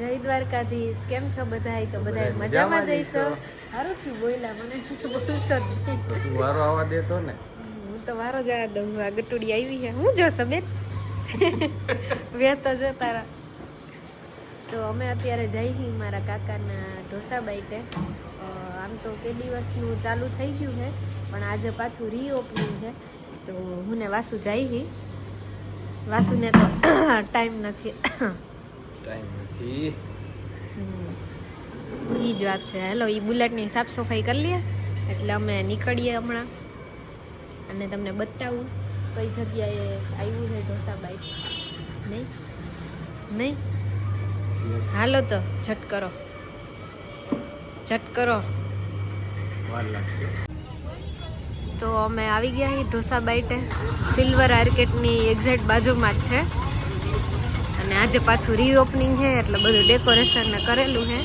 જય દ્વારકાધીશ. કેમ છો બધાય? તો બધાય મજામાં જઈશો. સારું થયું બોલ્યા, મને બોલશો નહીં. તું વારો આવવા દેતો ને. હું તો વારો જ આ દઉં. આ ગટુડી આવી છે, હું જોશો બેન વ્યસ્ત છે તારા. તો અમે અત્યારે જઈ મારા કાકાના ઢોસા બાઈટે. આમ તો કે દિવસનું ચાલુ થઈ ગયું છે, પણ આજે પાછું રીઓપનિંગ છે. તો હું ને વાસુ જઈ. વાસુને તો ટાઈમ નથી. ઈ જ વાત છે. હેલો, ઈ બુલેટની સાફ સફાઈ કરી લઈએ એટલે અમે નીકળીએ હમણાં, અને તમને બતાવું કઈ જગ્યાએ આવ્યું છે ઢોસા બાઈટ. નહીં નહીં હાલો તો ઝટ કરો, ઝટ કરો. વાર લાગશે. તો અમે આવી ગયા છીએ ઢોસા બાઈટે. સિલ્વર આર્કેટની એક્ઝેક્ટ બાજુમાં જ છે, અને આજે પાછું રીઓપનિંગ છે એટલે બધું ડેકોરેશન ને કરેલું છે.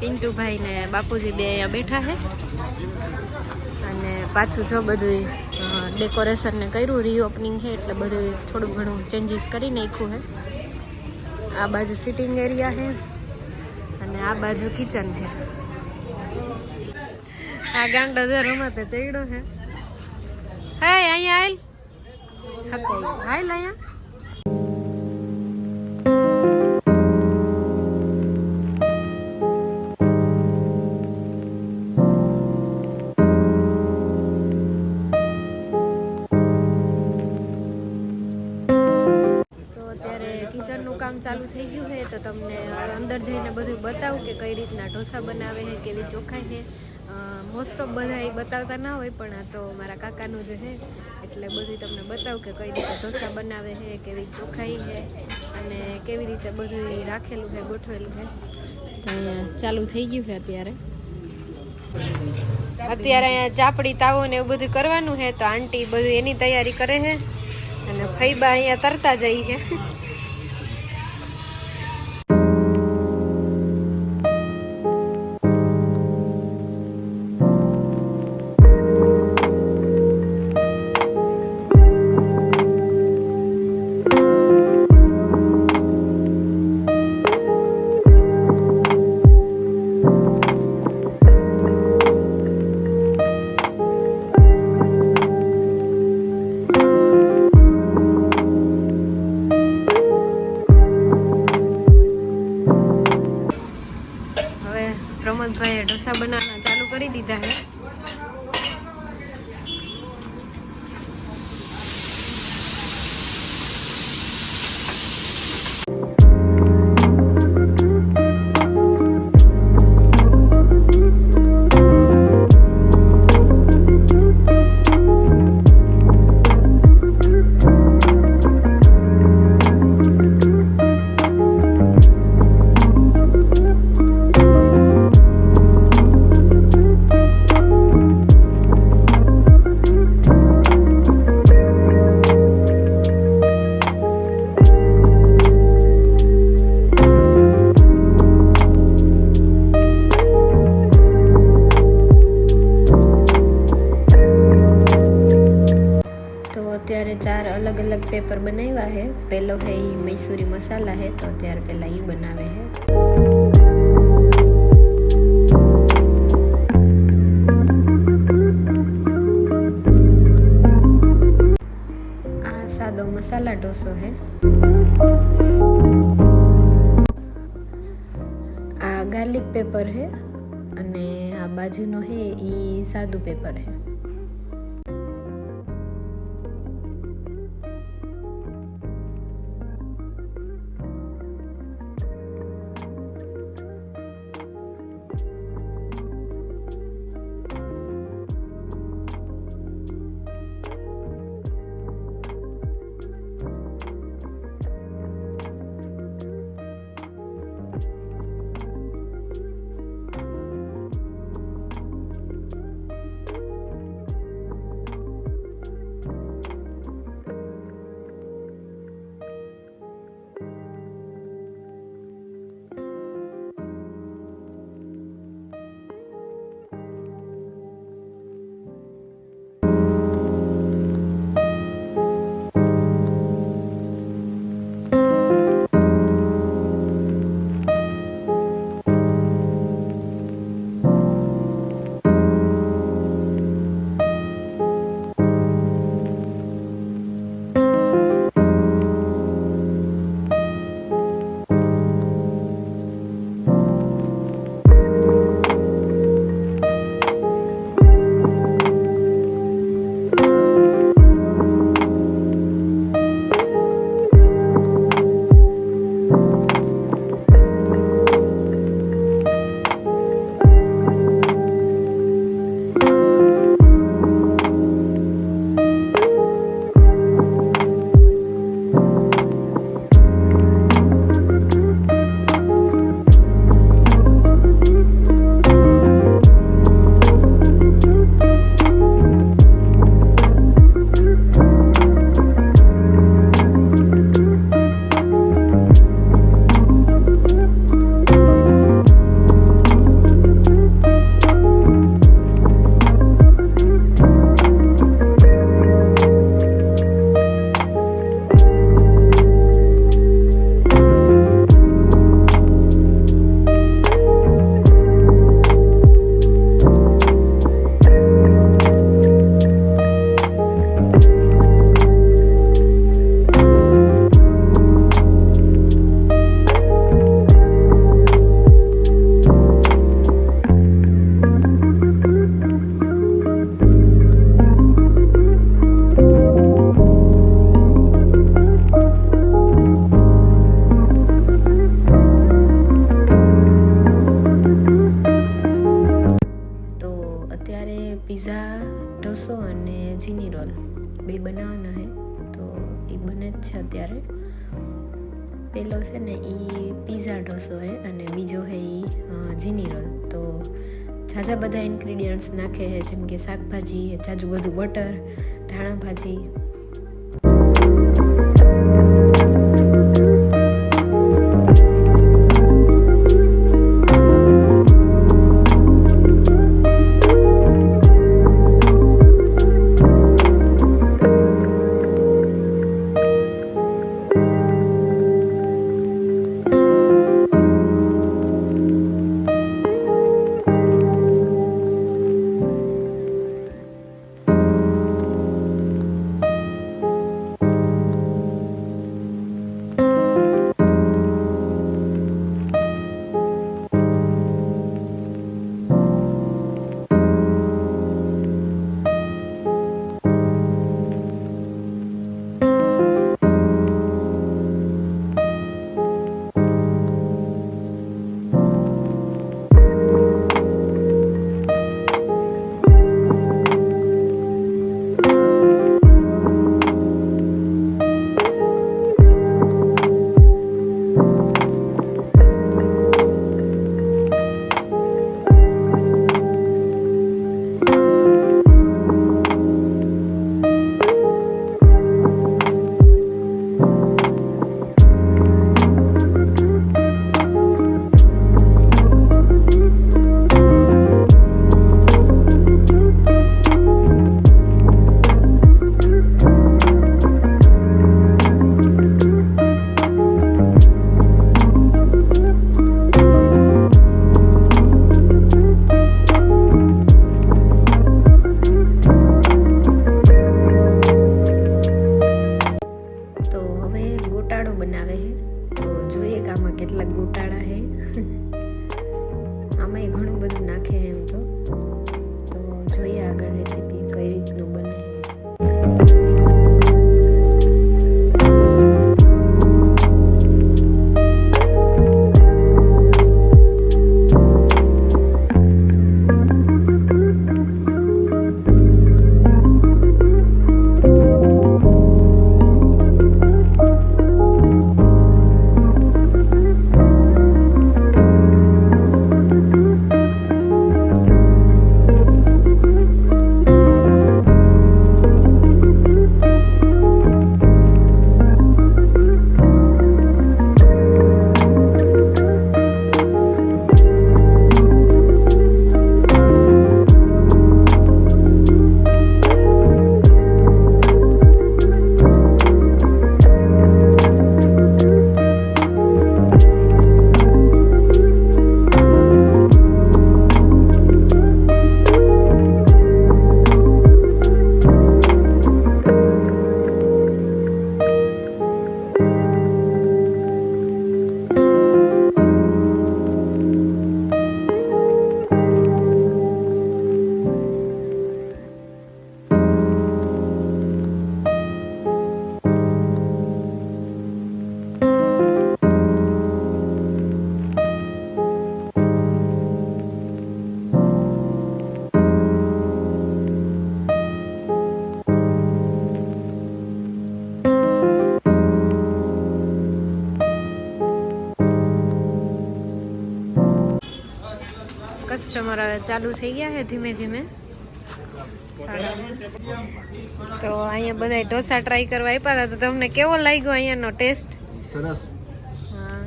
પિન્ટુભાઈ ને બાપુજી બે અહીંયા બેઠા છે, અને પાછું જો બધું ડેકોરેશન ને કર્યું. રીઓપનિંગ છે એટલે બધું થોડું ઘણું ચેન્જીસ કરી નાખ્યું છે. આ બાજુ સિટિંગ એરિયા છે અને આ બાજુ કિચન છે. આ ગાંડો જે રમતે ચડ્યો છે. હે અહીંયા આલ હાલ અહીંયા. કિચનનું કામ ચાલુ થઈ ગયું છે, તો તમને અંદર જઈને બધું બતાવું કે કઈ રીતના ઢોસા બનાવે છે, કેવી ચોખાઈ છે. મોસ્ટ ઓફ બધા એ બતાવતા ના હોય, પણ આ તો મારા કાકાનું જે છે એટલે બધું તમને બતાવું કે કઈ રીતે ઢોસા બનાવે છે, કેવી ચોખાઈ છે, અને કેવી રીતે બધું રાખેલું છે, ગોઠવેલું છે. અહીંયા ચાલુ થઈ ગયું છે અત્યારે અહીંયા ચાપડી તાવો ને એવું બધું કરવાનું છે. તો આંટી બધું એની તૈયારી કરે છે, અને ફઈબા અહીંયા તરતા જઈ છે. પ્રમોદભાઈએ ઢોસા બનાવવાના ચાલુ કરી દીધા છે. અત્યારે 4 અલગ અલગ પેપર બનાવ્યા છે. પહેલો है ये मैसूरी मसाला है, तो અત્યારે પહેલા ये બનાવે है. આ સાદો મસાલા ઢોસો है. આ ગાર્લિક પેપર है, અને આ બાજુનો है એ સાદું પેપર है. અત્યારે. પેલો છે ને એ પીઝા ઢોસો હે અને બીજો હે એ જીની રોલ. તો ઝાઝા બધા ઇન્ગ્રીડિયન્ટ્સ નાખે છે, જેમ કે શાકભાજી, ઝાઝું બધું બટર, ધાણા ભાજી. કસ્ટમર હવે ચાલુ થઈ ગયા છે ધીમે ધીમે. તો અહીંયા બધા ઢોસા ટ્રાય કરવા આપ્યા હતા. તો તમને કેવો લાગ્યો અહીંયાનો ટેસ્ટ? સરસ. હા,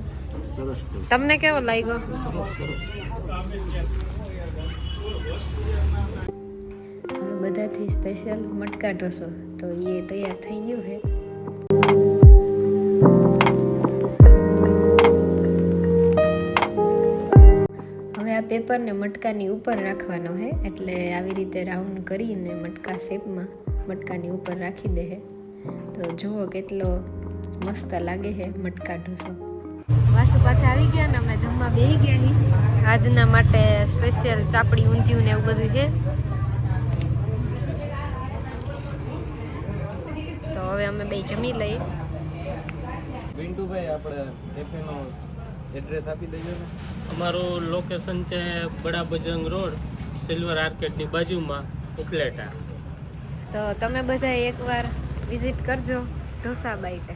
સરસ. તમને કેવો લાગ્યો? હવે બધાથી સ્પેશિયલ મટકા ઢોસો તો એ તૈયાર થઈ ગયું છે. આ પેપરને મટકાની ઉપર રાખવાનો છે, એટલે આવી રીતે રાઉન્ડ કરીને મટકા શેપમાં મટકાની ઉપર રાખી દે છે. તો જુઓ કેટલો મસ્ત લાગે છે મટકા ઢોસો. વાસુ પાછા આવી ગયા ને અમે જમવા બેસી ગયા છીએ. આજના માટે સ્પેશિયલ ચાપડી, ઊંધિયું ને એવું બધું છે. તો હવે અમે બે જમી લઈએ. પિન્ટુભાઈ, આપણે કેફેનો એડ્રેસ આપી દઈએ ને. અમારું લોકેશન છે બડા બજરંગ રોડ, સિલ્વર આર્કેડની બાજુમાં, ઉપલેટા. તો તમે બધા એકવાર વિઝિટ કરજો ઢોસા બાઈટે.